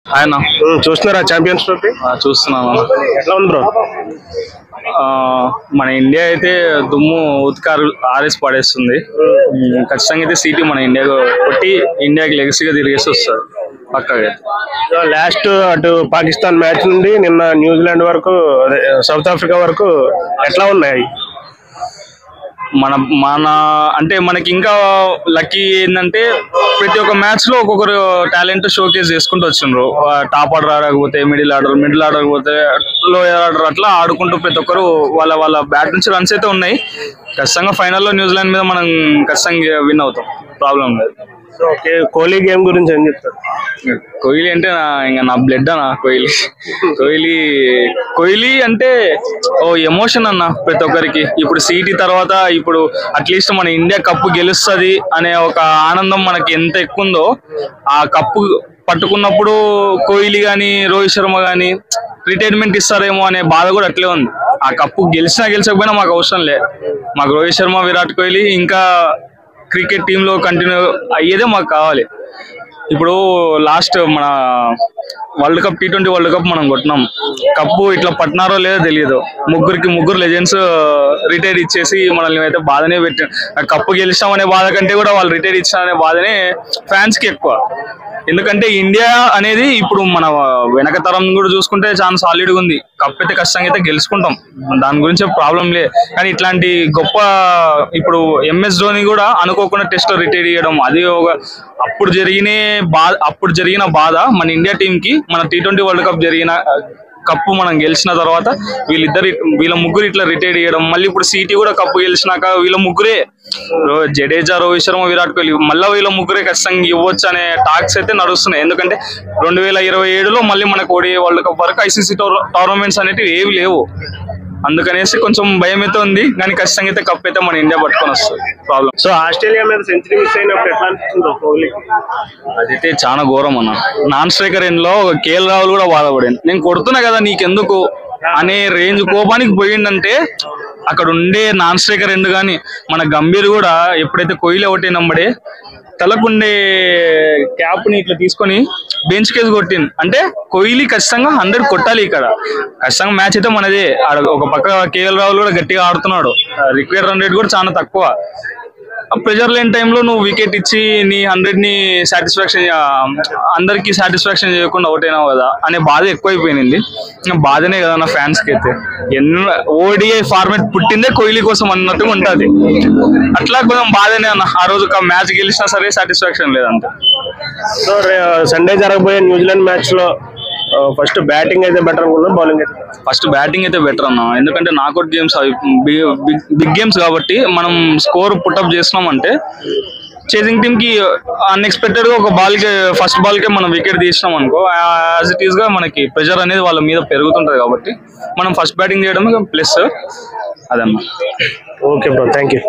ఆయన చూస్తున్నారా champions trophy? చూస్తున్నాను. ఎట్లా ఉంది బ్రో? మన ఇండియా అయితే దుమ్ము ఉత్కారు ఆరేసి పడేస్తుంది. ఖచ్చితంగా అయితే సిటీ మన ఇండియా కొట్టి ఇండియాకి లెగసీగా తిరిగేసి వస్తుంది పక్కగా. లాస్ట్ అటు పాకిస్తాన్ మ్యాచ్ నుండి నిన్న న్యూజిలాండ్ వరకు, సౌత్ ఆఫ్రికా వరకు ఎట్లా ఉన్నాయి? మన అంటే మనకి ఇంకా లక్కీ ఏంటంటే ప్రతి ఒక్క మ్యాచ్ లో ఒక్కొక్కరు టాలెంట్ షోకేస్ చేసుకుంటూ వచ్చిండ్రు. టాప్ ఆర్డర్ ఆడకపోతే మిడిల్ ఆర్డర్ పోతే లోయర్ ఆర్డర్, అట్లా ఆడుకుంటూ ప్రతి ఒక్కరు వాళ్ళ బ్యాట్ నుంచి రన్స్ అయితే ఉన్నాయి. ఖచ్చితంగా ఫైనల్లో న్యూజిలాండ్ మీద మనం ఖచ్చితంగా విన్ అవుతాం, ప్రాబ్లం లేదు. ఓకే, కోహ్లీ గేమ్ గురించి ఏం చెప్తారు? కోహ్లీ అంటే ఇంకా నా బ్లడ్ అన్న. కోహ్లీ అంటే ఓ ఎమోషన్ అన్న ప్రతి ఒక్కరికి. ఇప్పుడు సిటీ తర్వాత ఇప్పుడు అట్లీస్ట్ మన ఇండియా కప్పు గెలుస్తుంది అనే ఒక ఆనందం మనకి ఎంత ఎక్కువ ఉందో, ఆ కప్పు పట్టుకున్నప్పుడు కోహ్లీ కానీ రోహిత్ శర్మ కానీ రిటైర్మెంట్ ఇస్తారేమో అనే బాధ కూడా అట్లే ఉంది. ఆ కప్పు గెలిచకపోయినా మాకు అవసరం లేదు. మాకు రోహిత్ శర్మ, విరాట్ కోహ్లీ ఇంకా క్రికెట్ టీంలో కంటిన్యూ అయ్యేదే మాకు కావాలి. ఇప్పుడు లాస్ట్ మన world cup, T20 world cup మనం కొట్టినాం. కప్పు ఇట్లా పట్టినారో లేదో తెలియదు. ముగ్గురు లెజెండ్స్ రిటైర్ ఇచ్చేసి మనల్ని అయితే బాధనే పెట్టి, కప్పు గెలిచామనే బాధ కంటే కూడా వాళ్ళు రిటైర్ ఇచ్చామనే బాధనే ఫ్యాన్స్ కి ఎక్కువ. ఎందుకంటే ఇండియా అనేది ఇప్పుడు మన వెనక తరం కూడా చూసుకుంటే చాలా సాలిడ్గా ఉంది. కప్ అయితే ఖచ్చితంగా అయితే గెలుచుకుంటాం, దాని గురించి ప్రాబ్లం లేదు. కానీ ఇట్లాంటి గొప్ప ఇప్పుడు MS ధోని కూడా అనుకోకుండా టెస్ట్ లో రిటైర్ చేయడం, అది ఒక అప్పుడు జరిగిన బాధ మన ఇండియా టీం కి. మన T20 వరల్డ్ కప్ జరిగిన కప్పు మనం గెలిచిన తర్వాత వీళ్ళ ముగ్గురు ఇట్లా రిటైర్ చేయడం, మళ్ళీ ఇప్పుడు సిటీ కూడా కప్పు గెలిచినాక వీళ్ళ ముగ్గురే, జడేజా, రోహిత్ శర్మ, విరాట్ కోహ్లీ, మళ్ళీ వీళ్ళ ముగ్గురే ఖచ్చితంగా ఇవ్వచ్చు అనే టాక్స్ అయితే నడుస్తున్నాయి. ఎందుకంటే 2027లో మళ్ళీ మనకు ODI వరల్డ్ కప్ వరకు ICC టోర్నమెంట్స్ అనేవి ఏవి లేవు. అందుకనేసి కొంచెం భయం అయితే ఉంది. కానీ ఖచ్చితంగా అయితే కప్ అయితే మన ఇండియా పట్టుకొని వస్తుంది, ప్రాబ్లం. సో ఆస్ట్రేలియా మీద సెంచరీ మిస్ అయినప్పుడు ఎట్లా అనిపిస్తుందో కోహ్లీకి? అదైతే చాలా ఘోరం అన్న. నాన్ స్ట్రైకర్ లో KL రాహుల్ కూడా బాధపడింది. నేను కొడుతున్నా కదా నీకెందుకు అనే రేంజ్ కోపానికి పోయిందంటే, అక్కడ ఉండే నాన్ స్ట్రైకర్ కానీ మన గంభీర్ కూడా ఎప్పుడైతే కోహ్లీ ఒకటి నమ్మడే తలకుండే క్యాప్ ని ఇట్లా తీసుకొని బెంచ్ కేసు కొట్టింది. అంటే కోహ్లీ ఖచ్చితంగా 100 కొట్టాలి ఇక్కడ. ఖచ్చితంగా మ్యాచ్ అయితే మనదే. ఒక పక్క KL రాహుల్ కూడా గట్టిగా ఆడుతున్నాడు. రిక్వైర్డ్ రన్ రేట్ కూడా చాలా తక్కువ. ప్రెజర్ లేని టైంలో నువ్వు వికెట్ ఇచ్చి నీ 100ని అందరికి సాటిస్ఫాక్షన్ చేయకుండా అవుట్ అయినావు కదా అనే బాధ ఎక్కువైపోయింది. బాధనే కదా నా ఫ్యాన్స్ కి అయితే. ODI ఫార్మాట్ పుట్టిందే కోహ్లీ కోసం అన్నట్టుగా ఉంటుంది. అట్లా కొంచెం బాధనే అన్న. ఆ రోజు మ్యాచ్ గెలిచినా సరే సాటిస్ఫాక్షన్ లేదంట. సో సండే జరగబోయే న్యూజిలాండ్ మ్యాచ్ లో ఫస్ట్ బ్యాటింగ్ అయితే బెటర్ అనుకున్నా, బౌలింగ్ అయితే? ఫస్ట్ బ్యాటింగ్ అయితే బెటర్ అన్న. ఎందుకంటే నాకౌట్ గేమ్స్ బిగ్ గేమ్స్ కాబట్టి మనం స్కోర్ పుట్అప్ చేస్తున్నామంటే చేసింగ్ టీమ్ కి అన్ఎక్స్పెక్టెడ్ గా ఒక ఫస్ట్ బాల్ కే మనం వికెట్ తీసినాం అనుకో, యాజ్ ఇట్ ఈస్ గా మనకి ప్రెషర్ అనేది వాళ్ళ మీద పెరుగుతుంటది. కాబట్టి మనం ఫస్ట్ బ్యాటింగ్ చేయడం ప్లస్ అదన్నా. Okay bro, thank you.